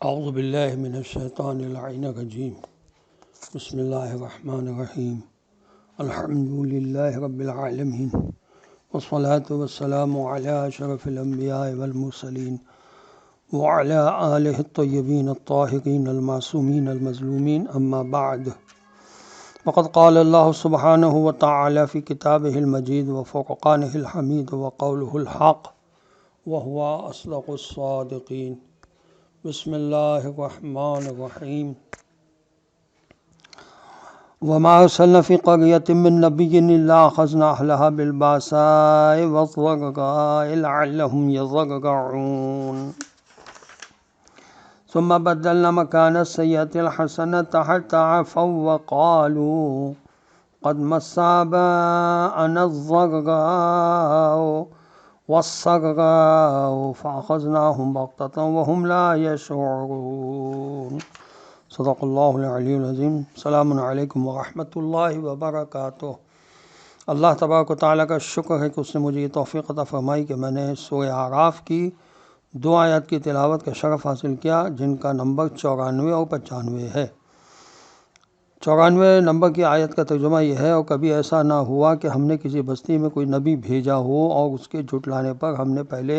اعوذ باللہ من الشیطان اللعین الرجیم بسم اللہ الرحمن الرحیم الحمدللہ رب العالمین والصلاة والسلام علی اشرف الانبیاء والمرسلین وعلی آلہ الطیبین الطاہرین المعصومین المظلومین اما بعد وقد قال اللہ سبحانہ وتعالی فی کتابہ المجید وفرقانہ الحمید وقولہ الحق وهو اصدق الصادقین بسم اللہ الرحمن الرحیم وما ارسلنا فی قریۃ من نبی الا اخذنا اہلها بالباساء والضراء لعلهم یضرعون ثم بدلنا مکان السیئۃ الحسنۃ حتی عفوا وقالوا قد مس آباءنا الضراء والسراء فأخذناهم بغتة وهم لا يشعرون صدق اللہ العلی العظیم۔ السلام علیکم ورحمۃ اللہ وبرکاتہ۔ اللہ تبارک و تعالیٰ کا شکر ہے کہ اس نے مجھے یہ توفیق عطا فرمائی کہ میں نے سورہ اعراف کی 2 آیات کی تلاوت کا شرف حاصل کیا، جن کا نمبر 94 اور 95 ہے۔ 94 نمبر کی آیت کا ترجمہ یہ ہے، اور کبھی ایسا نہ ہوا کہ ہم نے کسی بستی میں کوئی نبی بھیجا ہو اور اس کے جھٹلانے پر ہم نے پہلے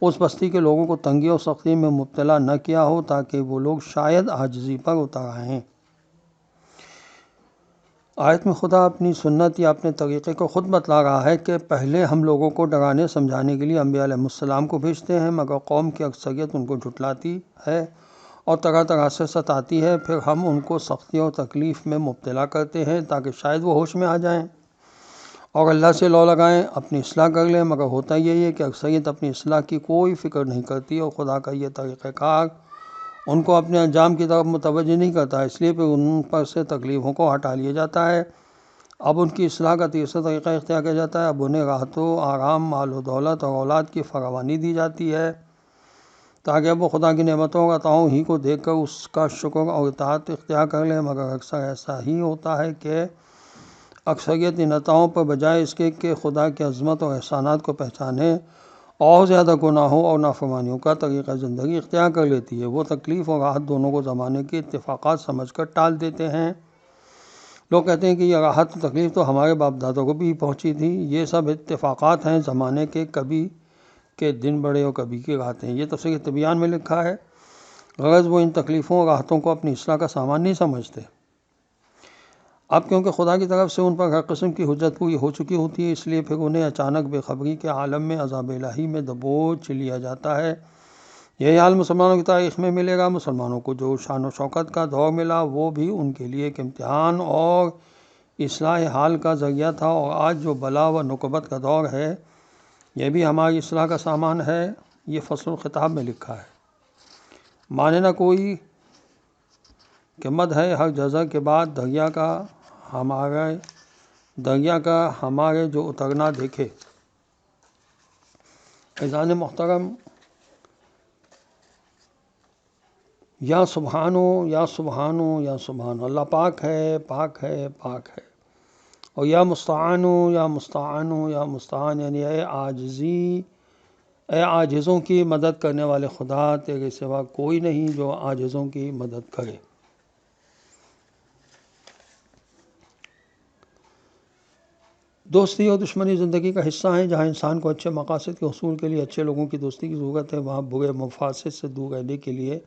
اس بستی کے لوگوں کو تنگی اور سختی میں مبتلا نہ کیا ہو، تاکہ وہ لوگ شاید عاجزی پر اتر آئیں۔ آیت میں خدا اپنی سنت یا اپنے طریقے کو خود بتلا رہا ہے کہ پہلے ہم لوگوں کو ڈرانے سمجھانے کے لیے انبیاء علیہ السلام کو بھیجتے ہیں، مگر قوم کی اکثریت ان کو جھٹلاتی ہے اور طرح طرح سے ستاتی ہے۔ پھر ہم ان کو سختی اور تکلیف میں مبتلا کرتے ہیں تاکہ شاید وہ ہوش میں آ جائیں اور اللہ سے لو لگائیں، اپنی اصلاح کر لیں، مگر ہوتا یہی ہے کہ اکثریت اپنی اصلاح کی کوئی فکر نہیں کرتی اور خدا کا یہ طریقہ کار ان کو اپنے انجام کی طرف متوجہ نہیں کرتا، اس لیے پھر ان پر سے تکلیفوں کو ہٹا لیا جاتا ہے۔ اب ان کی اصلاح کا تیسرا طریقہ اختیار کیا جاتا ہے۔ اب انہیں راحت و آرام، مال و دولت اور اولاد کی فراوانی دی جاتی ہے تاکہ اب وہ خدا کی نعمتوں اور عطاؤں ہی کو دیکھ کر اس کا شکر اور اطاعت اختیار کر لیں، مگر اکثر ایسا ہی ہوتا ہے کہ اکثریت ان عطاؤں پر بجائے اس کے کہ خدا کی عظمت اور احسانات کو پہچانے، اور زیادہ گناہوں اور نافرمانیوں کا طریقہ زندگی اختیار کر لیتی ہے۔ وہ تکلیف اور راحت دونوں کو زمانے کے اتفاقات سمجھ کر ٹال دیتے ہیں۔ لوگ کہتے ہیں کہ یہ راحت و تکلیف تو ہمارے باپ دادوں کو بھی پہنچی تھی، یہ سب اتفاقات ہیں زمانے کے، کبھی کے دن بڑے اور کبھی کی راتیں۔ یہ تفسیر تبیان میں لکھا ہے۔ غرض وہ ان تکلیفوں اور راحتوں کو اپنی اصلاح کا سامان نہیں سمجھتے۔ اب کیونکہ خدا کی طرف سے ان پر ہر قسم کی حجت پوری ہو چکی ہوتی ہے، اس لیے پھر انہیں اچانک بے خبری کے عالم میں عذاب الہی میں دبوچ لیا جاتا ہے۔ یہی حال مسلمانوں کی تاریخ میں ملے گا۔ مسلمانوں کو جو شان و شوکت کا دور ملا وہ بھی ان کے لیے ایک امتحان اور اصلاح حال کا ذریعہ تھا، اور آج جو بلا و نکبت کا دور ہے یہ بھی ہماری اصلاح کا سامان ہے۔ یہ فصل الخطاب میں لکھا ہے۔ مانے نہ کوئی کہ مد ہے ہر جزا کے بعد دریا کا ہمارے جو اترنا دیکھے۔ عزیزان محترم، یا سبحانو یا سبحانو یا سبحانو، اللہ پاک ہے، پاک ہے، پاک ہے۔ اور یا مستعانو یا مستعانو یا مستعان، یعنی اے عاجزوں کی مدد کرنے والے خدا، تیرے سوا کوئی نہیں جو عاجزوں کی مدد کرے۔ دوستی اور دشمنی زندگی کا حصہ ہیں۔ جہاں انسان کو اچھے مقاصد کے حصول کے لیے اچھے لوگوں کی دوستی کی ضرورت ہے، وہاں برے مفاسد سے دور رہنے کے لیے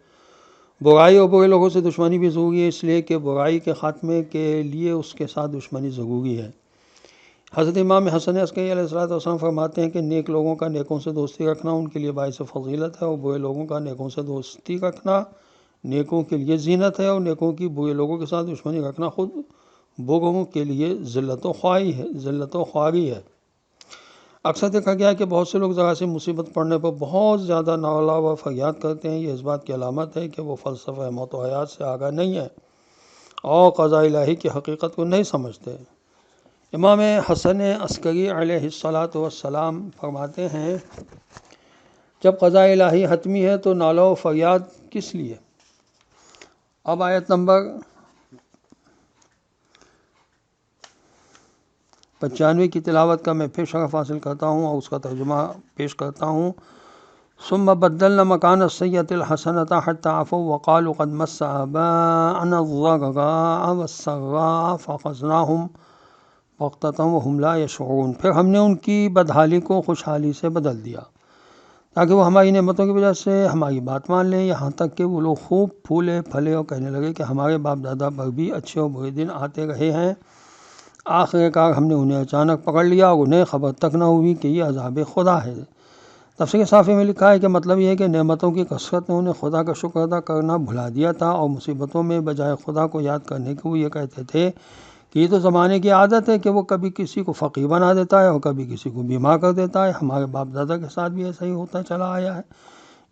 برائی اور برے لوگوں سے دشمنی بھی ضروری ہے، اس لیے کہ برائی کے خاتمے کے لیے اس کے ساتھ دشمنی ضروری ہے۔ حضرت امام حسن عسکری علیہ السلام فرماتے ہیں کہ نیک لوگوں کا نیکوں سے دوستی رکھنا ان کے لیے باعث فضیلت ہے، اور برے لوگوں کا نیکوں سے دوستی رکھنا نیکوں کے لیے زینت ہے، اور نیکوں کی برے لوگوں کے ساتھ دشمنی رکھنا خود بروں کے لیے ذلت و خواری ہے۔ اکثر دیکھا گیا ہے کہ بہت سے لوگ ذرا سی مصیبت پڑنے پر بہت زیادہ نالہ و فریاد کرتے ہیں۔ یہ اس بات کی علامت ہے کہ وہ فلسفہ موت و حیات سے آگاہ نہیں ہے اور قضاء الہی کی حقیقت کو نہیں سمجھتے۔ امام حسن عسکری علیہ السلام فرماتے ہیں، جب قضاء الہی حتمی ہے تو نالہ و فریاد کس لیے؟ اب آیت نمبر 95 کی تلاوت کا میں پھر شرف حاصل کرتا ہوں اور اس کا ترجمہ پیش کرتا ہوں۔ ثم بدلنا مکان السیئۃ الحسنۃ حتی عفوا وقالوا قد مس آباءنا الضراء والسراء فاخذناہم بغتۃ وہم لا یشعرون۔ پھر ہم نے ان کی بدحالی کو خوشحالی سے بدل دیا تاکہ وہ ہماری نعمتوں کی وجہ سے ہماری بات مان لیں، یہاں تک کہ وہ لوگ خوب پھولے پھلے اور کہنے لگے کہ ہمارے باپ دادا پر بھی اچھے اور برے دن آتے رہے ہیں۔ آخر کار ہم نے انہیں اچانک پکڑ لیا اور انہیں خبر تک نہ ہوئی کہ یہ عذاب خدا ہے۔ تفسیر صافی میں لکھا ہے کہ مطلب یہ ہے کہ نعمتوں کی کثرت نے انہیں خدا کا شکر ادا کرنا بھلا دیا تھا، اور مصیبتوں میں بجائے خدا کو یاد کرنے کے وہ یہ کہتے تھے کہ یہ تو زمانے کی عادت ہے کہ وہ کبھی کسی کو فقیر بنا دیتا ہے اور کبھی کسی کو بیمار کر دیتا ہے، ہمارے باپ دادا کے ساتھ بھی ایسا ہی ہوتا چلا آیا ہے۔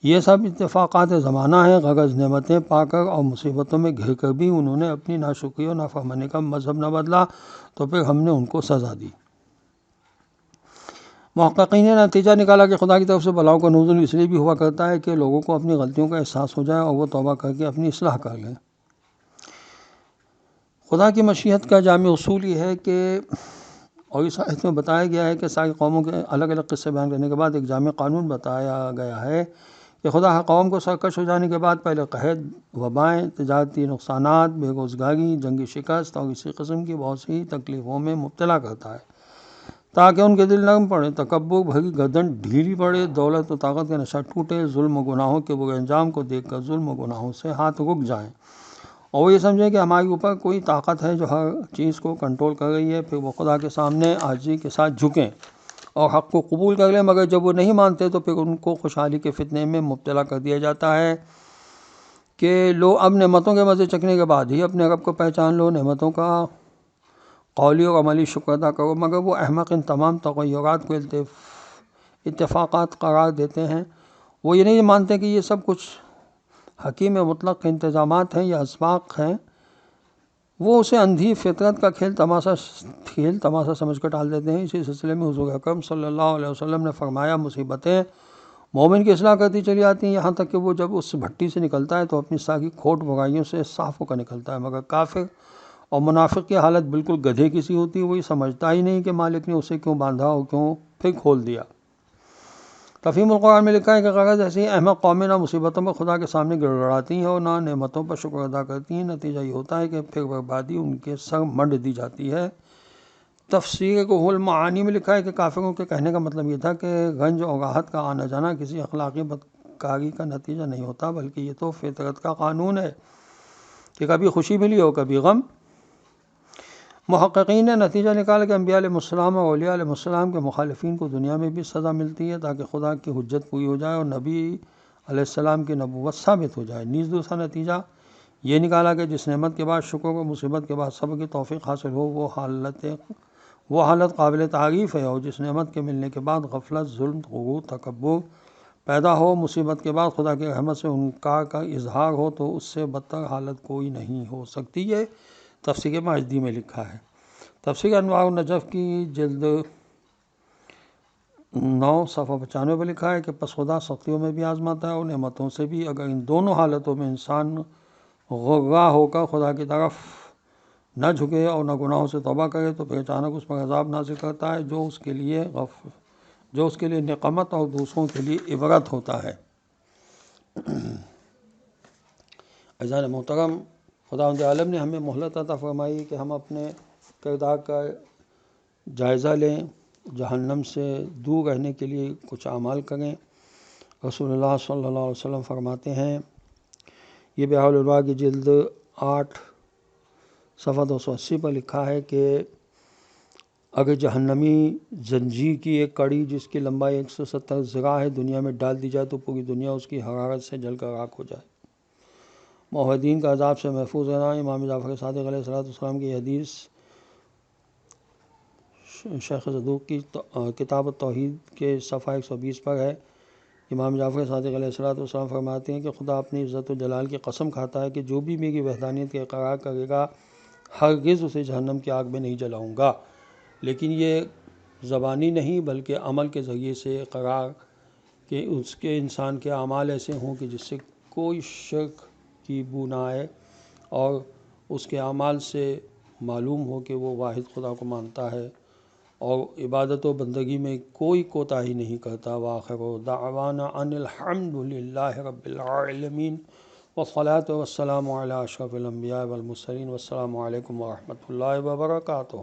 یہ سب اتفاقات زمانہ ہیں، غرض نعمتیں پا کر اور مصیبتوں میں گھر کر بھی انہوں نے اپنی ناشکری اور نافرمانی کا مذہب نہ بدلا، تو پھر ہم نے ان کو سزا دی۔ محققین نے نتیجہ نکالا کہ خدا کی طرف سے بلاؤں کا نزول اس لیے بھی ہوا کرتا ہے کہ لوگوں کو اپنی غلطیوں کا احساس ہو جائے اور وہ توبہ کر کے اپنی اصلاح کر لیں۔ خدا کی مشیت کا جامع اصول یہ ہے کہ، اور اس آیت میں بتایا گیا ہے کہ ساری قوموں کے الگ الگ قصے بیان کرنے کے بعد ایک جامع قانون بتایا گیا ہے کہ خدا ہر قوم کو سرکش ہو جانے کے بعد پہلے قحط، وبائیں، تجارتی نقصانات، بے روزگاری، جنگی شکست اور اسی قسم کی بہت سی تکلیفوں میں مبتلا کرتا ہے تاکہ ان کے دل نرم پڑے، تکبر بھری گردن ڈھیلی پڑے، دولت و طاقت کا نشہ ٹوٹے، ظلم و گناہوں کے برے انجام کو دیکھ کر ظلم و گناہوں سے ہاتھ رک جائیں، اور وہ یہ سمجھیں کہ ہمارے اوپر کوئی طاقت ہے جو ہر چیز کو کنٹرول کر رہی ہے۔ پھر وہ خدا کے سامنے عاجزی کے ساتھ جھکیں اور حق کو قبول کر لیں، مگر جب وہ نہیں مانتے تو پھر ان کو خوشحالی کے فتنے میں مبتلا کر دیا جاتا ہے کہ لو اب نعمتوں کے مزے چکھنے کے بعد ہی اپنے رب کو پہچان لو، نعمتوں کا قولی اور عملی شکر ادا کرو۔ مگر وہ احمق ان تمام تغیرات کو اتفاقات قرار دیتے ہیں، وہ یہ نہیں مانتے کہ یہ سب کچھ حکیم مطلق انتظامات ہیں یا اسباق ہیں، وہ اسے اندھی فطرت کا کھیل تماشا سمجھ کر ٹال دیتے ہیں۔ اسی سلسلے میں حضور اکرم صلی اللہ علیہ وسلم نے فرمایا، مصیبتیں مومن کی اصلاح کرتی چلی آتی ہیں یہاں تک کہ وہ جب اس بھٹی سے نکلتا ہے تو اپنی ساری کھوٹ برائیوں سے صاف ہو کر نکلتا ہے، مگر کافر اور منافق کی حالت بالکل گدھے کی سی ہوتی ہے، وہی سمجھتا ہی نہیں کہ مالک نے اسے کیوں باندھا اور کیوں پھر کھول دیا۔ تفہیم القرآن میں لکھا ہے کہ غرض ایسی احمق قومیں نہ مصیبتوں میں خدا کے سامنے گڑ گڑاتی ہیں اور نہ نعمتوں پر شکر ادا کرتی ہیں، نتیجہ یہ ہوتا ہے کہ پھر بربادی ان کے سر منڈ دی جاتی ہے۔ تفسیر روح المعانی میں لکھا ہے کہ کافروں کے کہنے کا مطلب یہ تھا کہ رنج اور راحت کا آنا جانا کسی اخلاقی بدکاری کا نتیجہ نہیں ہوتا، بلکہ یہ تو فطرت کا قانون ہے کہ کبھی خوشی ملی اور کبھی غم۔ محققین نے نتیجہ نکالا کہ انبیاء علیہ السلام اور اولیاء علیہ السلام کے مخالفین کو دنیا میں بھی سزا ملتی ہے تاکہ خدا کی حجت پوری ہو جائے اور نبی علیہ السلام کی نبوت ثابت ہو جائے۔ نیز دوسرا نتیجہ یہ نکالا کہ جس نعمت کے بعد شکر و مصیبت کے بعد صبر کی توفیق حاصل ہو وہ حالت قابل تعریف ہے، اور جس نعمت کے ملنے کے بعد غفلت، ظلم، غرور، تکبر پیدا ہو، مصیبت کے بعد خدا کی رحمت سے انکار کا اظہار ہو، تو اس سے بدتر حالت کوئی نہیں ہو سکتی۔ یہ تفسیر ماجدی میں لکھا ہے۔ تفسیر انوار النجف کی جلد 9 صفحہ 95 پر لکھا ہے کہ پس خدا سختیوں میں بھی آزماتا ہے اور نعمتوں سے بھی، اگر ان دونوں حالتوں میں انسان غرہ ہو کر خدا کی طرف نہ جھکے اور نہ گناہوں سے توبہ کرے تو پھر اچانک اس پر عذاب نازل کرتا ہے جو اس کے لیے نقمت اور دوسروں کے لیے عبرت ہوتا ہے۔ عزیزان محترم، خداوند عالم نے ہمیں مہلت عطا فرمائی کہ ہم اپنے کردار کا جائزہ لیں، جہنم سے دور رہنے کے لیے کچھ اعمال کریں۔ رسول اللہ صلی اللہ علیہ وسلم فرماتے ہیں، یہ بحار الانوار کی جلد 8 صفحہ 280 پر لکھا ہے کہ اگر جہنمی زنجیر کی ایک کڑی جس کی لمبائی 170 ذراع ہے دنیا میں ڈال دی جائے تو پوری دنیا اس کی حرارت سے جل کر راکھ ہو جائے۔ موحدین کا عذاب سے محفوظ رہنا۔ امام جعفر صادق علیہ السلام کی حدیث شیخ صدوق کی کتاب التوحید کے صفحہ 120 پر ہے۔ امام جعفر صادق علیہ السلام فرماتے ہیں کہ خدا اپنی عزت و جلال کی قسم کھاتا ہے کہ جو بھی میری وحدانیت کا اقرار کرے گا ہرگز اسے جہنم کی آگ میں نہیں جلاؤں گا، لیکن یہ زبانی نہیں بلکہ عمل کے ذریعے سے اقرار کہ اس کے انسان کے اعمال ایسے ہوں کہ جس سے کوئی شرک کی بو نہ آئے اور اس کے اعمال سے معلوم ہو کہ وہ واحد خدا کو مانتا ہے اور عبادت و بندگی میں کوئی کوتاہی نہیں کرتا۔ وآخر دعوانا ان الحمد للہ رب العالمین، والصلاة والسلام علی اشرف الانبیاء والمرسلین، والسلام علیکم ورحمۃ اللہ وبرکاتہ۔